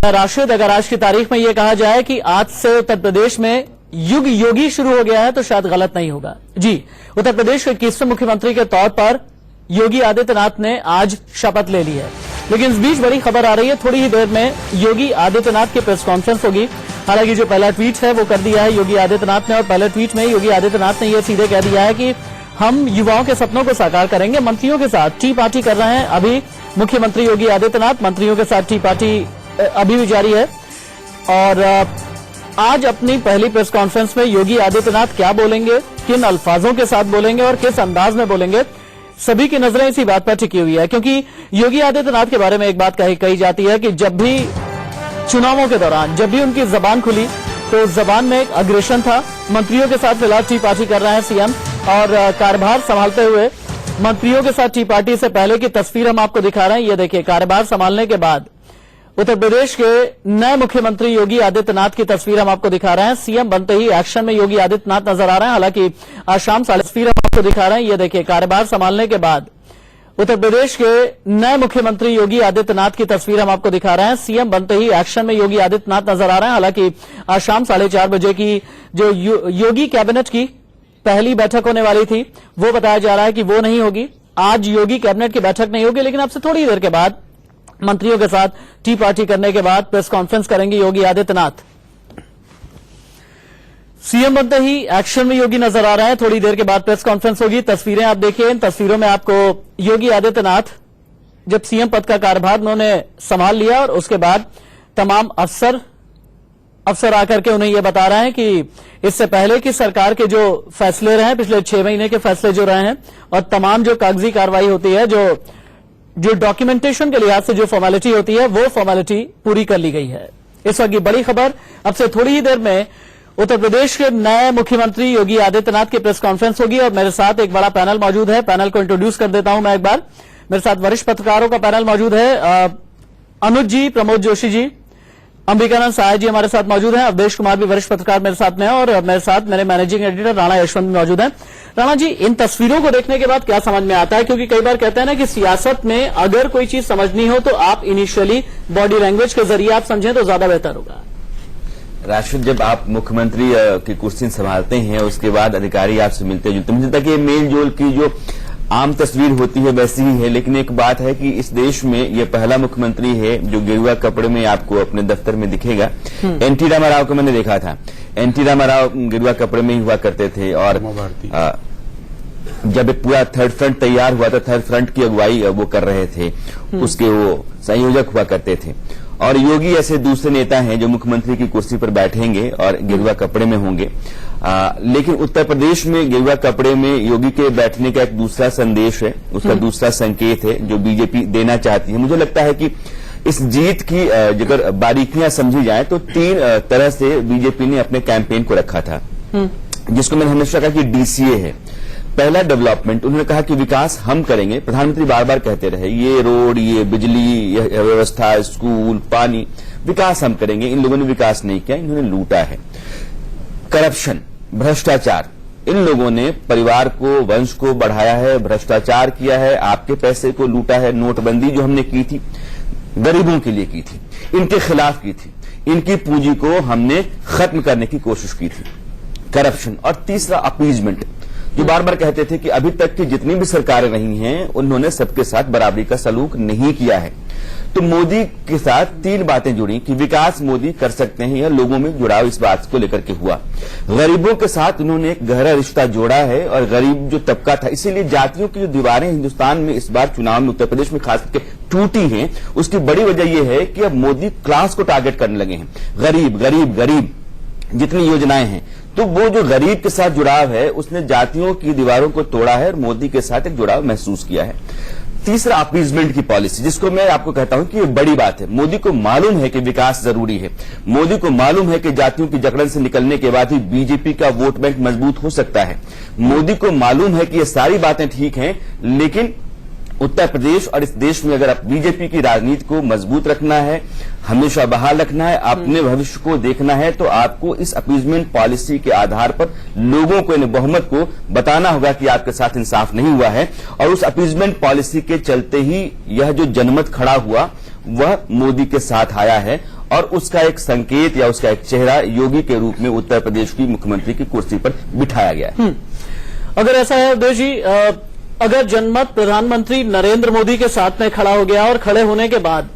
राशिद, अगर आज की तारीख में यह कहा जाए कि आज से उत्तर प्रदेश में युग योगी शुरू हो गया है तो शायद गलत नहीं होगा। जी, उत्तर प्रदेश के 21वें मुख्यमंत्री के तौर पर योगी आदित्यनाथ ने आज शपथ ले ली है। लेकिन इस बीच बड़ी खबर आ रही है, थोड़ी ही देर में योगी आदित्यनाथ की प्रेस कॉन्फ्रेंस होगी। हालांकि जो पहला ट्वीट है वो कर दिया है योगी आदित्यनाथ ने, और पहले ट्वीट में योगी आदित्यनाथ ने यह सीधे कह दिया है कि हम युवाओं के सपनों को साकार करेंगे। मंत्रियों के साथ टी पार्टी कर रहे हैं अभी मुख्यमंत्री योगी आदित्यनाथ, मंत्रियों के साथ टी पार्टी अभी भी जारी है। और आज अपनी पहली प्रेस कॉन्फ्रेंस में योगी आदित्यनाथ क्या बोलेंगे, किन अल्फाजों के साथ बोलेंगे और किस अंदाज में बोलेंगे, सभी की नजरें इसी बात पर टिकी हुई है। क्योंकि योगी आदित्यनाथ के बारे में एक बात कही जाती है कि जब भी चुनावों के दौरान जब भी उनकी जबान खुली तो जबान में एक अग्रेशन था। मंत्रियों के साथ फिलहाल टी पार्टी कर रहे हैं सीएम, और कार्यभार संभालते हुए मंत्रियों के साथ टी पार्टी से पहले की तस्वीर हम आपको दिखा रहे हैं। ये देखिए, कार्यभार संभालने के बाद उत्तर प्रदेश के नए मुख्यमंत्री योगी आदित्यनाथ की तस्वीर हम आपको दिखा रहे हैं। सीएम बनते ही एक्शन में योगी आदित्यनाथ नजर आ रहे हैं। हालांकि आज शाम तस्वीर हम आपको दिखा रहे हैं। ये देखिए, कार्यभार संभालने के बाद उत्तर प्रदेश के नए मुख्यमंत्री योगी आदित्यनाथ की तस्वीर हम आपको दिखा रहे हैं। सीएम बनते ही एक्शन में योगी आदित्यनाथ नजर आ रहे हैं। हालांकि आज शाम 4:30 बजे की जो योगी कैबिनेट की पहली बैठक होने वाली थी वो बताया जा रहा है कि वो नहीं होगी। आज योगी कैबिनेट की बैठक नहीं होगी, लेकिन अब से थोड़ी देर के बाद मंत्रियों के साथ टी पार्टी करने के बाद प्रेस कॉन्फ्रेंस करेंगे योगी आदित्यनाथ। सीएम बनते ही एक्शन में योगी नजर आ रहे हैं। थोड़ी देर के बाद प्रेस कॉन्फ्रेंस होगी। तस्वीरें आप देखिए, इन तस्वीरों में आपको योगी आदित्यनाथ जब सीएम पद का कार्यभार उन्होंने संभाल लिया और उसके बाद तमाम अफसर आकर के उन्हें यह बता रहे हैं कि इससे पहले की सरकार के जो फैसले रहे हैं, पिछले 6 महीने के फैसले जो रहे हैं, और तमाम जो कागजी कार्रवाई होती है, जो डॉक्यूमेंटेशन के लिहाज से जो फॉर्मेलिटी होती है, वो फॉर्मेलिटी पूरी कर ली गई है। इस वक्त की बड़ी खबर, अब से थोड़ी ही देर में उत्तर प्रदेश के नए मुख्यमंत्री योगी आदित्यनाथ की प्रेस कॉन्फ्रेंस होगी और मेरे साथ एक बड़ा पैनल मौजूद है। पैनल को इंट्रोड्यूस कर देता हूं मैं एक बार। मेरे साथ वरिष्ठ पत्रकारों का पैनल मौजूद है। अनुज जी, प्रमोद जोशी जी, अंबिकानंद सहाय जी हमारे साथ मौजूद हैं। अवधेश कुमार भी वरिष्ठ पत्रकार मेरे साथ में है, और मेरे साथ मेरे मैनेजिंग एडिटर राणा यशवंत भी मौजूद हैं। राणा जी, इन तस्वीरों को देखने के बाद क्या समझ में आता है? क्योंकि कई बार कहते हैं ना कि सियासत में अगर कोई चीज समझनी हो तो आप इनिशियली बॉडी लैंग्वेज के जरिए आप समझें तो ज्यादा बेहतर होगा। राशिद, जब आप मुख्यमंत्री की कुर्सी संभालते हैं उसके बाद अधिकारी आपसे मिलते हैं, तो मुझे लगता है कि मेल जोल की जो आम तस्वीर होती है वैसी ही है। लेकिन एक बात है कि इस देश में ये पहला मुख्यमंत्री है जो गेरुआ कपड़े में आपको अपने दफ्तर में दिखेगा। एनटी रामाराव को मैंने देखा था, एनटी रामाराव गेरुआ कपड़े में ही हुआ करते थे, और जब एक पूरा थर्ड फ्रंट तैयार हुआ था, थर्ड फ्रंट की अगुवाई वो कर रहे थे, उसके वो संयोजक हुआ करते थे। और योगी ऐसे दूसरे नेता हैं जो मुख्यमंत्री की कुर्सी पर बैठेंगे और गेरुआ कपड़े में होंगे। लेकिन उत्तर प्रदेश में गेरुआ कपड़े में योगी के बैठने का एक दूसरा संदेश है, उसका दूसरा संकेत है जो बीजेपी देना चाहती है। मुझे लगता है कि इस जीत की अगर बारीकियां समझी जाए तो 3 तरह से बीजेपी ने अपने कैंपेन को रखा था, जिसको मैंने हमेशा कहा कि डीसीए है। पहला डेवलपमेंट, उन्होंने कहा कि विकास हम करेंगे। प्रधानमंत्री बार बार कहते रहे ये रोड, ये बिजली, ये व्यवस्था, स्कूल, पानी, विकास हम करेंगे। इन लोगों ने विकास नहीं किया, इन्होंने लूटा है। करप्शन, भ्रष्टाचार, इन लोगों ने परिवार को, वंश को बढ़ाया है, भ्रष्टाचार किया है, आपके पैसे को लूटा है। नोटबंदी जो हमने की थी गरीबों के लिए की थी, इनके खिलाफ की थी, इनकी पूंजी को हमने खत्म करने की कोशिश की थी। करप्शन। और तीसरा अपीजमेंट, जो बार बार कहते थे कि अभी तक की जितनी भी सरकारें रही हैं उन्होंने सबके साथ बराबरी का सलूक नहीं किया है। तो मोदी के साथ 3 बातें जुड़ी कि विकास मोदी कर सकते हैं, या लोगों में जुड़ाव इस बात को लेकर के हुआ। गरीबों के साथ उन्होंने एक गहरा रिश्ता जोड़ा है, और गरीब जो तबका था, इसीलिए जातियों की जो दीवारें हिंदुस्तान में इस बार चुनाव में उत्तर प्रदेश में खास करके टूटी हैं, उसकी बड़ी वजह यह है कि अब मोदी क्लास को टारगेट करने लगे हैं। गरीब गरीब गरीब जितनी योजनाएं हैं, तो वो जो गरीब के साथ जुड़ाव है उसने जातियों की दीवारों को तोड़ा है और मोदी के साथ एक जुड़ाव महसूस किया है। तीसरा अपीजमेंट की पॉलिसी, जिसको मैं आपको कहता हूं कि ये बड़ी बात है। मोदी को मालूम है कि विकास जरूरी है, मोदी को मालूम है कि जातियों की जकड़न से निकलने के बाद ही बीजेपी का वोट बैंक मजबूत हो सकता है। मोदी को मालूम है कि ये सारी बातें ठीक हैं, लेकिन उत्तर प्रदेश और इस देश में अगर आप बीजेपी की राजनीति को मजबूत रखना है, हमेशा बहाल रखना है, अपने भविष्य को देखना है, तो आपको इस अपीजमेंट पॉलिसी के आधार पर लोगों को, बहुमत को बताना होगा कि आपके साथ इंसाफ नहीं हुआ है। और उस अपीजमेंट पॉलिसी के चलते ही यह जो जनमत खड़ा हुआ वह मोदी के साथ आया है। और उसका एक संकेत या उसका एक चेहरा योगी के रूप में उत्तर प्रदेश की मुख्यमंत्री की कुर्सी पर बिठाया गया है। अगर ऐसा है अवधेश जी, अगर जनमत प्रधानमंत्री नरेंद्र मोदी के साथ में खड़ा हो गया और खड़े होने के बाद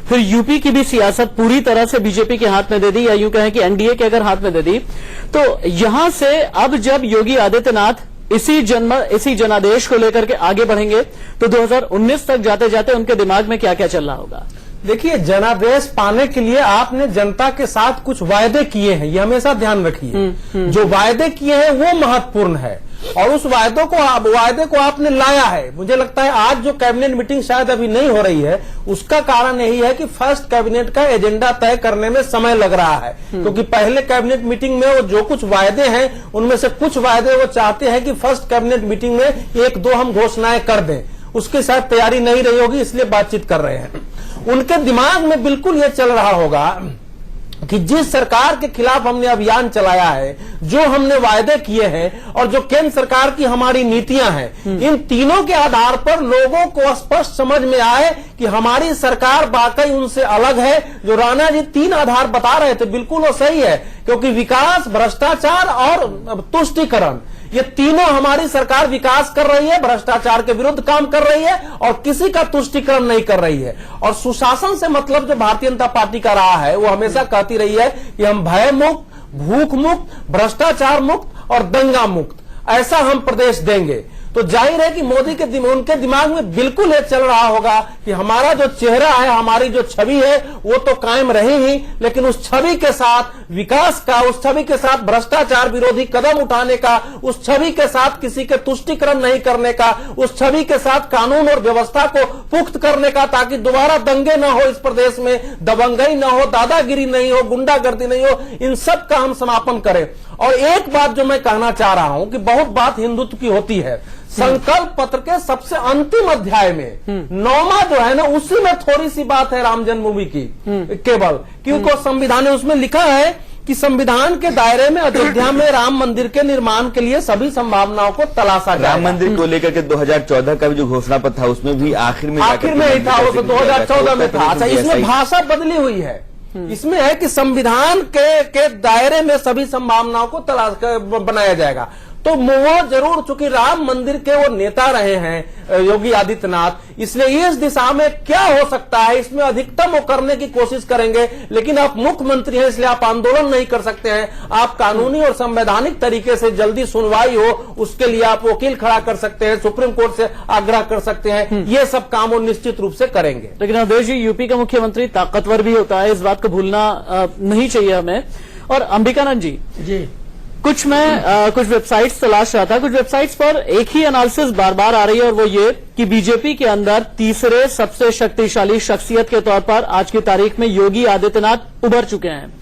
फिर यूपी की भी सियासत पूरी तरह से बीजेपी के हाथ में दे दी, या यूं कहें कि एनडीए के अगर हाथ में दे दी, तो यहां से अब जब योगी आदित्यनाथ इसी जनादेश को लेकर के आगे बढ़ेंगे तो 2019 तक जाते जाते उनके दिमाग में क्या क्या चल रहा होगा? देखिए, जनादेश पाने के लिए आपने जनता के साथ कुछ वायदे किए हैं, ये हमेशा ध्यान रखिए। जो वायदे किए हैं वो महत्वपूर्ण है और उस वायदे को आपने लाया है। मुझे लगता है आज जो कैबिनेट मीटिंग शायद अभी नहीं हो रही है, उसका कारण यही है कि फर्स्ट कैबिनेट का एजेंडा तय करने में समय लग रहा है। क्योंकि पहले कैबिनेट मीटिंग में वो जो कुछ वायदे हैं, उनमें से कुछ वायदे वो चाहते हैं कि फर्स्ट कैबिनेट मीटिंग में 1-2 हम घोषणाएं कर दें। उसकी शायद तैयारी नहीं रही होगी, इसलिए बातचीत कर रहे हैं। उनके दिमाग में बिल्कुल ये चल रहा होगा कि जिस सरकार के खिलाफ हमने अभियान चलाया है, जो हमने वायदे किए हैं और जो केंद्र सरकार की हमारी नीतियां हैं, इन तीनों के आधार पर लोगों को स्पष्ट समझ में आए कि हमारी सरकार वाकई उनसे अलग है। जो राणा जी 3 आधार बता रहे थे, बिल्कुल वो सही है, क्योंकि विकास, भ्रष्टाचार और तुष्टीकरण, ये तीनों हमारी सरकार विकास कर रही है, भ्रष्टाचार के विरुद्ध काम कर रही है और किसी का तुष्टीकरण नहीं कर रही है। और सुशासन से मतलब जो भारतीय जनता पार्टी का रहा है, वो हमेशा कहती रही है कि हम भय मुक्त, भूख मुक्त, भ्रष्टाचार मुक्त और दंगा मुक्त, ऐसा हम प्रदेश देंगे। तो जाहिर है कि मोदी के उनके दिमाग में बिल्कुल ये चल रहा होगा कि हमारा जो चेहरा है, हमारी जो छवि है, वो तो कायम रहेगी, लेकिन उस छवि के साथ विकास का, उस छवि के साथ भ्रष्टाचार विरोधी कदम उठाने का, उस छवि के साथ किसी के तुष्टीकरण नहीं करने का, उस छवि के साथ कानून और व्यवस्था को पुख्त करने का, ताकि दोबारा दंगे न हो इस प्रदेश में, दबंगई न हो, दादागिरी नहीं हो, गुंडागर्दी नहीं हो, इन सब का हम समापन करें। और एक बात जो मैं कहना चाह रहा हूं कि बहुत बात हिंदुत्व की होती है, संकल्प पत्र के सबसे अंतिम अध्याय में 9वां जो है ना, उसी में थोड़ी सी बात है राम जन्मभूमि की केवल, क्योंकि संविधान ने उसमें लिखा है कि संविधान के दायरे में अयोध्या में राम मंदिर के निर्माण के लिए सभी संभावनाओं को तलाशा जाएगा। राम मंदिर को लेकर के 2014 का भी जो घोषणा पत्र था, उसमें भी आखिर में ही था, वो 2014 में था। अच्छा, इसमें भाषा बदली हुई है, इसमें है कि संविधान के दायरे में सभी संभावनाओं को तलाश कर बनाया जाएगा। तो वो जरूर, चूंकि राम मंदिर के वो नेता रहे हैं योगी आदित्यनाथ, इसलिए इस दिशा में क्या हो सकता है, इसमें अधिकतम वो करने की कोशिश करेंगे। लेकिन आप मुख्यमंत्री हैं, इसलिए आप आंदोलन नहीं कर सकते हैं। आप कानूनी और संवैधानिक तरीके से जल्दी सुनवाई हो, उसके लिए आप वकील खड़ा कर सकते हैं, सुप्रीम कोर्ट से आग्रह कर सकते हैं। ये सब काम वो निश्चित रूप से करेंगे। लेकिन अवधेश जी, यूपी का मुख्यमंत्री ताकतवर भी होता है, इस बात को भूलना नहीं चाहिए हमें। और अंबिकानंद जी, कुछ वेबसाइट्स तलाश रहा था, कुछ वेबसाइट्स पर एक ही एनालिसिस बार बार आ रही है, और वो ये कि बीजेपी के अंदर तीसरे सबसे शक्तिशाली शख्सियत के तौर पर आज की तारीख में योगी आदित्यनाथ उभर चुके हैं।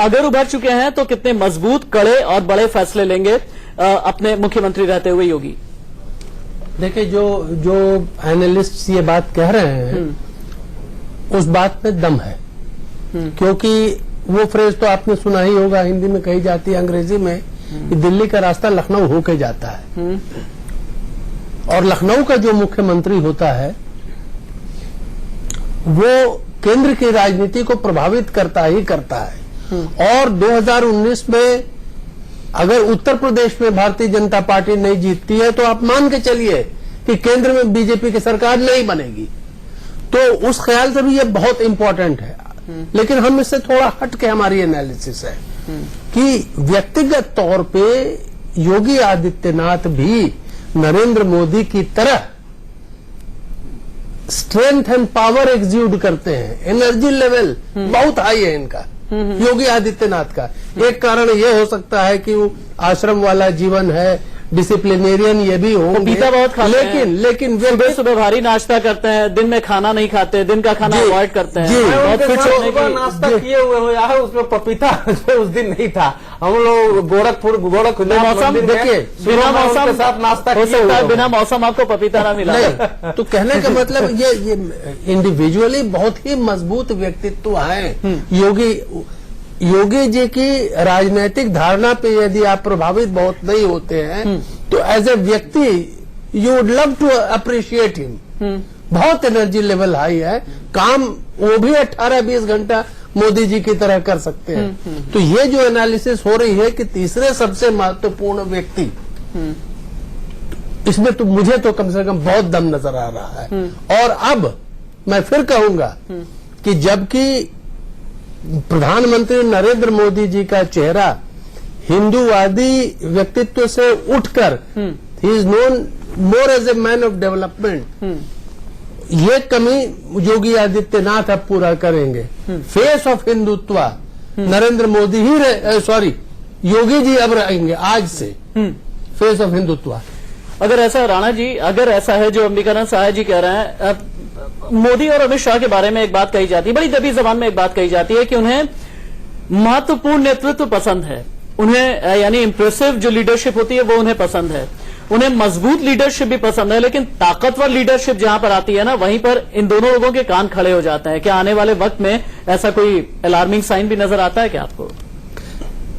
अगर उभर चुके हैं तो कितने मजबूत, कड़े और बड़े फैसले लेंगे अपने मुख्यमंत्री रहते हुए योगी? देखिए, जो एनालिस्ट ये बात कह रहे हैं, उस बात में दम है। क्योंकि वो फ्रेज तो आपने सुना ही होगा, हिंदी में कही जाती है, अंग्रेजी में, कि दिल्ली का रास्ता लखनऊ होके जाता है। और लखनऊ का जो मुख्यमंत्री होता है, वो केंद्र की राजनीति को प्रभावित करता ही करता है। और 2019 में अगर उत्तर प्रदेश में भारतीय जनता पार्टी नहीं जीतती है, तो आप मान के चलिए कि केंद्र में बीजेपी की सरकार नहीं बनेगी। तो उस ख्याल से भी ये बहुत इंपॉर्टेंट है। लेकिन हम इससे थोड़ा हट के हमारी एनालिसिस है कि व्यक्तिगत तौर पे योगी आदित्यनाथ भी नरेंद्र मोदी की तरह स्ट्रेंथ एंड पावर एग्जीक्यूट करते हैं। एनर्जी लेवल बहुत हाई है इनका, योगी आदित्यनाथ का। एक कारण ये हो सकता है कि वो आश्रम वाला जीवन है, डिसिप्लिनेरियन ये भी हो, पपीता बहुत खाते हैं, लेकिन वे सुबह भारी नाश्ता करते हैं, दिन में खाना नहीं खाते, दिन का खाना अवॉइड करते हैं। बहुत कुछ नाश्ता किए हुए हो यार, उसमें पपीता उस दिन नहीं था। हम लोग गोरख मौसम देखिए, बिना मौसम के साथ नाश्ता हो सकता है, बिना मौसम आपको पपीता ना मिला। तो कहने का मतलब ये इंडिविजुअली बहुत ही मजबूत व्यक्तित्व है। योगी जी की राजनीतिक धारणा पे यदि आप प्रभावित बहुत नहीं होते हैं, तो एज ए व्यक्ति you would love to appreciate him. बहुत एनर्जी लेवल हाई है, काम वो भी 18-20 घंटा मोदी जी की तरह कर सकते हैं। तो ये जो एनालिसिस हो रही है कि तीसरे सबसे महत्वपूर्ण व्यक्ति, इसमें तो मुझे तो कम से कम बहुत दम नजर आ रहा है। और अब मैं फिर कहूंगा कि जबकि प्रधानमंत्री नरेंद्र मोदी जी का चेहरा हिंदूवादी व्यक्तित्व से उठकर ही is known more as a man of development, ये कमी योगी आदित्यनाथ अब पूरा करेंगे। फेस ऑफ हिंदुत्व नरेंद्र मोदी ही सॉरी योगी जी अब रहेंगे आज से फेस ऑफ हिंदुत्व। अगर ऐसा राणा जी, अगर ऐसा है जो अंबिकानंद सहाय जी कह रहे हैं, मोदी और अमित शाह के बारे में एक बात कही जाती है, बड़ी दबी जबान में एक बात कही जाती है कि उन्हें महत्वपूर्ण नेतृत्व पसंद है, उन्हें यानी इंप्रेसिव जो लीडरशिप होती है वो उन्हें पसंद है, उन्हें मजबूत लीडरशिप भी पसंद है, लेकिन ताकतवर लीडरशिप जहां पर आती है ना, वहीं पर इन दोनों लोगों के कान खड़े हो जाते हैं। क्या आने वाले वक्त में ऐसा कोई अलार्मिंग साइन भी नजर आता है क्या आपको?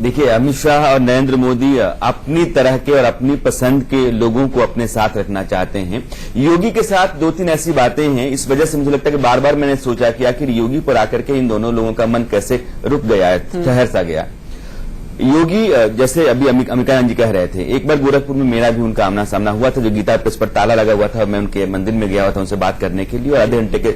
देखिए, अमित शाह और नरेंद्र मोदी अपनी तरह के और अपनी पसंद के लोगों को अपने साथ रखना चाहते हैं। योगी के साथ दो तीन ऐसी बातें हैं, इस वजह से मुझे लगता है कि बार बार मैंने सोचा कि आखिर योगी पर आकर के इन दोनों लोगों का मन कैसे रुक गया है, ठहर सा गया। योगी जैसे अभी अमिकानंद जी कह रहे थे, एक बार गोरखपुर में मेरा भी उनका आमना सामना हुआ था, जो गीता प्रेस पर ताला लगा हुआ था, मैं उनके मंदिर में गया हुआ था उनसे बात करने के लिए, और आधे घंटे के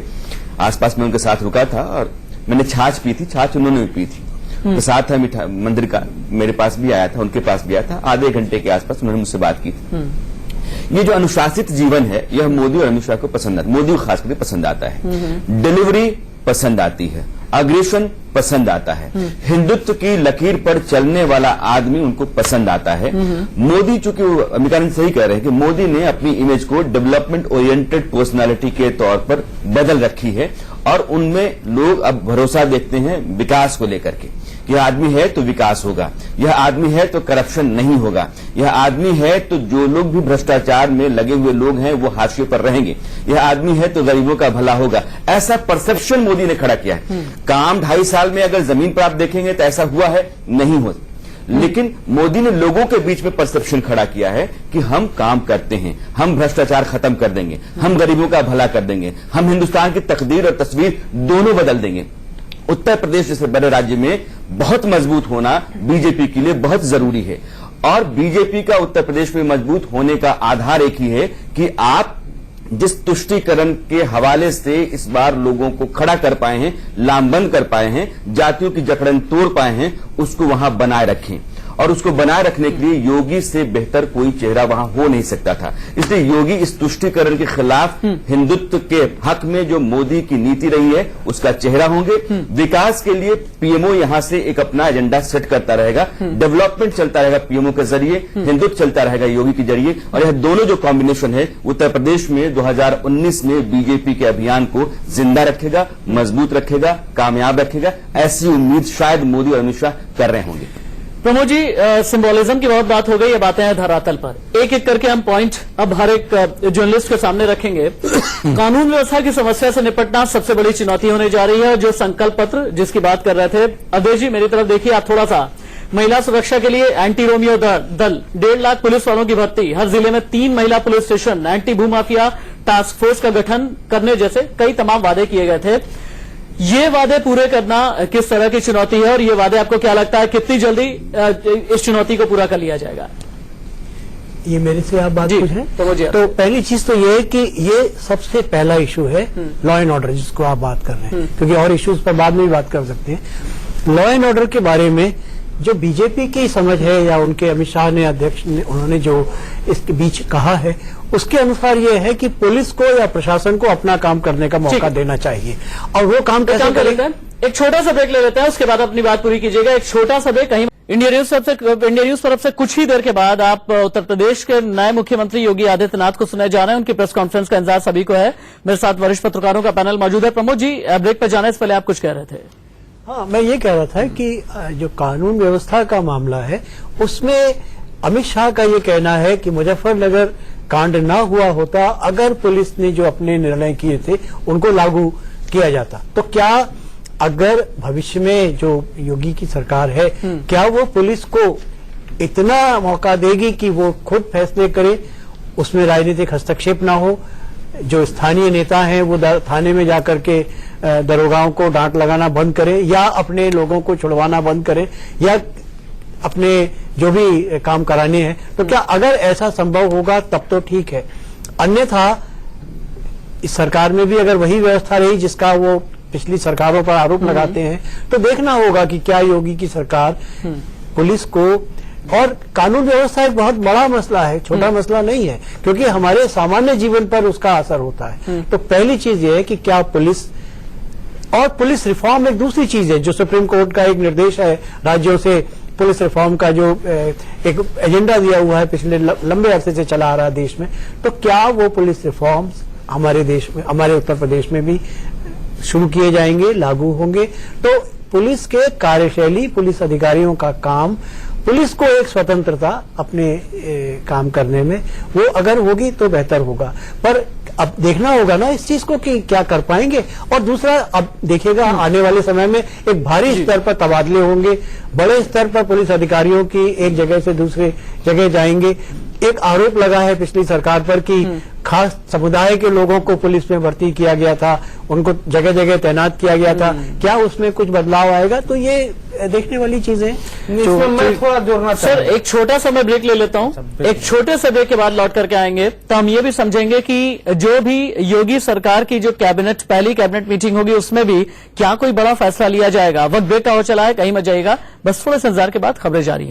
आसपास में उनके साथ रुका था और मैंने छाछ पी थी, छाछ उन्होंने भी पी थी, प्रसाद था मीठा मंदिर का, मेरे पास भी आया था, उनके पास भी आया था, आधे घंटे के आसपास उन्होंने मुझसे बात की थी। ये जो अनुशासित जीवन है, यह मोदी और अमित शाह को पसंद आता है, मोदी को खास करके पसंद आता है। डिलीवरी पसंद आती है, अग्रेशन पसंद आता है, हिंदुत्व की लकीर पर चलने वाला आदमी उनको पसंद आता है। मोदी, चूंकि अमिकानंद सही कह रहे हैं कि मोदी ने अपनी इमेज को डेवलपमेंट ओरिएंटेड पर्सनालिटी के तौर पर बदल रखी है और उनमें लोग अब भरोसा देखते हैं विकास को लेकर के। यह आदमी है तो विकास होगा, यह आदमी है तो करप्शन नहीं होगा, यह आदमी है तो जो लोग भी भ्रष्टाचार में लगे हुए लोग हैं वो हाशिए पर रहेंगे, यह आदमी है तो गरीबों का भला होगा। ऐसा परसेप्शन मोदी ने खड़ा किया है। काम 2.5 साल में अगर जमीन पर आप देखेंगे तो ऐसा हुआ है, नहीं हो, लेकिन मोदी ने लोगों के बीच में परसेप्शन खड़ा किया है कि हम काम करते हैं, हम भ्रष्टाचार खत्म कर देंगे, हम गरीबों का भला कर देंगे, हम हिंदुस्तान की तकदीर और तस्वीर दोनों बदल देंगे। उत्तर प्रदेश जैसे बड़े राज्य में बहुत मजबूत होना बीजेपी के लिए बहुत जरूरी है, और बीजेपी का उत्तर प्रदेश में मजबूत होने का आधार एक ही है कि आप जिस तुष्टीकरण के हवाले से इस बार लोगों को खड़ा कर पाए हैं, लामबंद कर पाए हैं, जातियों की जकड़न तोड़ पाए हैं, उसको वहां बनाए रखें। और उसको बनाए रखने के लिए योगी से बेहतर कोई चेहरा वहां हो नहीं सकता था। इसलिए योगी इस तुष्टीकरण के खिलाफ हिंदुत्व के हक में जो मोदी की नीति रही है उसका चेहरा होंगे। विकास के लिए पीएमओ यहां से एक अपना एजेंडा सेट करता रहेगा, डेवलपमेंट चलता रहेगा पीएमओ के जरिए, हिंदुत्व चलता रहेगा योगी के जरिए, और यह दोनों जो कॉम्बिनेशन है उत्तर प्रदेश में 2019 में बीजेपी के अभियान को जिंदा रखेगा, मजबूत रखेगा, कामयाब रखेगा। ऐसी उम्मीद शायद मोदी और अमित शाह कर रहे होंगे। प्रमोद जी, सिंबोलिज्म की बहुत बात हो गई, ये बातें हैं धरातल पर। एक एक करके हम पॉइंट अब हर एक जर्नलिस्ट के सामने रखेंगे। कानून व्यवस्था की समस्या से निपटना सबसे बड़ी चुनौती होने जा रही है। जो संकल्प पत्र जिसकी बात कर रहे थे अवधेश जी, मेरी तरफ देखिए आप थोड़ा सा। महिला सुरक्षा के लिए एंटी रोमियो दल, 1.5 लाख पुलिस वालों की भर्ती, हर जिले में 3 महिला पुलिस स्टेशन, एंटी भूमाफिया टास्क फोर्स का गठन करने जैसे कई तमाम वादे किए गए थे। ये वादे पूरे करना किस तरह की चुनौती है, और ये वादे आपको क्या लगता है कितनी जल्दी इस चुनौती को पूरा कर लिया जाएगा? ये मेरे से आप बात पूछ रहे हैं, तो पहली चीज तो ये है कि ये सबसे पहला इशू है लॉ एंड ऑर्डर, जिसको आप बात कर रहे हैं, क्योंकि और इश्यूज पर बाद में भी बात कर सकते हैं। लॉ एंड ऑर्डर के बारे में जो बीजेपी की समझ है, या उनके अमित शाह ने अध्यक्ष ने उन्होंने जो इसके बीच कहा है, उसके अनुसार ये है कि पुलिस को या प्रशासन को अपना काम करने का मौका देना चाहिए। और वो काम कैसे करेंगे? एक छोटा सा ब्रेक ले लेते हैं, उसके बाद अपनी बात पूरी कीजिएगा। एक छोटा सा ब्रेक। कहीं इंडिया न्यूज तरफ से कुछ ही देर के बाद आप उत्तर प्रदेश के नए मुख्यमंत्री योगी आदित्यनाथ को सुनाए जा रहे हैं। उनकी प्रेस कॉन्फ्रेंस का इंतजार सभी को है। मेरे साथ वरिष्ठ पत्रकारों का पैनल मौजूद है। प्रमोद जी, ब्रेक पर जाने से पहले आप कुछ कह रहे थे। हाँ, मैं ये कह रहा था कि जो कानून व्यवस्था का मामला है उसमें अमित शाह का ये कहना है कि मुजफ्फरनगर कांड ना हुआ होता अगर पुलिस ने जो अपने निर्णय किए थे उनको लागू किया जाता, तो क्या अगर भविष्य में जो योगी की सरकार है क्या वो पुलिस को इतना मौका देगी कि वो खुद फैसले करे, उसमें राजनीतिक हस्तक्षेप ना हो, जो स्थानीय नेता हैं वो थाने में जाकर के दरोगाओं को डांट लगाना बंद करे या अपने लोगों को छुड़वाना बंद करे या अपने जो भी काम कराने हैं, तो क्या अगर ऐसा संभव होगा तब तो ठीक है। अन्यथा इस सरकार में भी अगर वही व्यवस्था रही जिसका वो पिछली सरकारों पर आरोप लगाते हैं, तो देखना होगा कि क्या योगी की सरकार पुलिस को, और कानून व्यवस्था एक बहुत बड़ा मसला है, छोटा मसला नहीं है, क्योंकि हमारे सामान्य जीवन पर उसका असर होता है। तो पहली चीज ये है कि क्या पुलिस, और पुलिस रिफॉर्म एक दूसरी चीज है, जो सुप्रीम कोर्ट का एक निर्देश है राज्यों से, पुलिस रिफॉर्म का जो एक एजेंडा दिया हुआ है पिछले लंबे अरसे से चला आ रहा है देश में, तो क्या वो पुलिस रिफॉर्म्स हमारे देश में, हमारे उत्तर प्रदेश में भी शुरू किए जाएंगे, लागू होंगे। तो पुलिस के कार्यशैली, पुलिस अधिकारियों का काम, पुलिस को एक स्वतंत्रता अपने काम करने में, वो अगर होगी तो बेहतर होगा। पर अब देखना होगा ना इस चीज को कि क्या कर पाएंगे। और दूसरा, अब देखिएगा आने वाले समय में एक भारी स्तर पर तबादले होंगे, बड़े स्तर पर पुलिस अधिकारियों की एक जगह से दूसरे जगह जाएंगे। एक आरोप लगा है पिछली सरकार पर कि खास समुदाय के लोगों को पुलिस में भर्ती किया गया था, उनको जगह जगह तैनात किया गया था, क्या उसमें कुछ बदलाव आएगा? तो ये देखने वाली चीजें। मैं थोड़ा जोड़ना सर, एक छोटा सा मैं ब्रेक ले लेता हूं, एक छोटे से ब्रेक के बाद लौट करके आएंगे तो हम ये भी समझेंगे कि जो भी योगी सरकार की जो कैबिनेट, पहली कैबिनेट मीटिंग होगी, उसमें भी क्या कोई बड़ा फैसला लिया जाएगा। वक्त ब्रेक का हो चला है, कहीं मत जाइएगा, बस थोड़े से इंतजार के बाद खबरें जारी है।